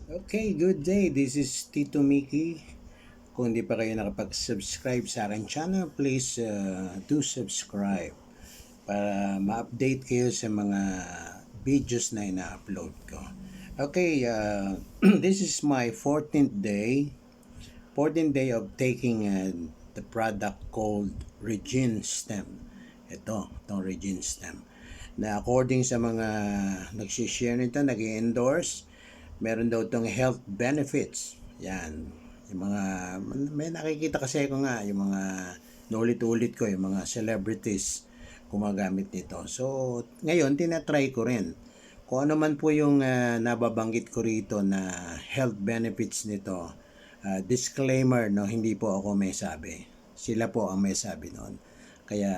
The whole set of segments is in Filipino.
Okay, good day. This is Tito Mickey. Kung hindi pa kayo nakapag-subscribe sa aking channel, please do subscribe para ma-update kayo sa mga videos na ina-upload ko. Okay, this is my 14th day of taking the product called Regine Stem. Itong Regine Stem. Na according sa mga nagsishare nito, nag-endorse, meron daw itong health benefits. Yan. Yung mga, may nakikita kasi ako nga, yung mga naulit-ulit ko, yung mga celebrities gumagamit nito. So, ngayon, tinatry ko rin. Kung ano man po yung nababanggit ko rito na health benefits nito, disclaimer, no, hindi po ako may sabi. Sila po ang may sabi noon. Kaya,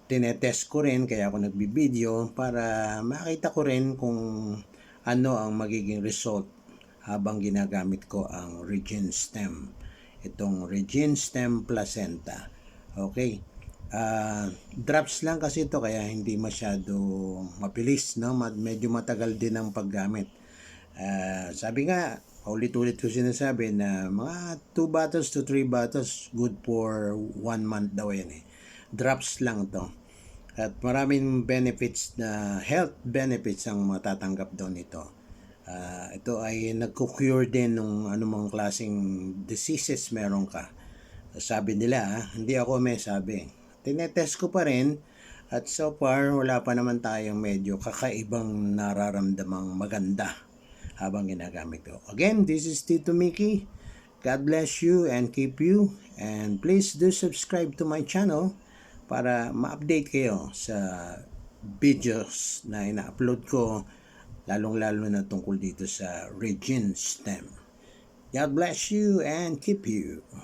tinetest ko rin, kaya ako nagbibideo para makita ko rin kung ano ang magiging result habang ginagamit ko ang Regine Stem. Itong Regine Stem Placenta. Okay. Drops lang kasi ito kaya hindi masyado mabilis, no? Medyo matagal din ang paggamit. Sabi nga, ulit-ulit ko sinasabi na mga 2 bottles to 3 bottles good for 1 month daw yan eh. Drops lang to. At maraming benefits na health benefits ang matatanggap daw nito. Ito ay nagko-cure din ng anumang klaseng diseases meron ka. Sabi nila, hindi ako may sabi. Tinetest ko pa rin at so far wala pa naman tayong medyo kakaibang nararamdamang maganda habang ginagamit ko. Again, this is Tito Mickey. God bless you and keep you. And please do subscribe to my channel para ma-update kayo sa videos na ina-upload ko, lalong-lalo na tungkol dito sa Regine Stem. God bless you and keep you.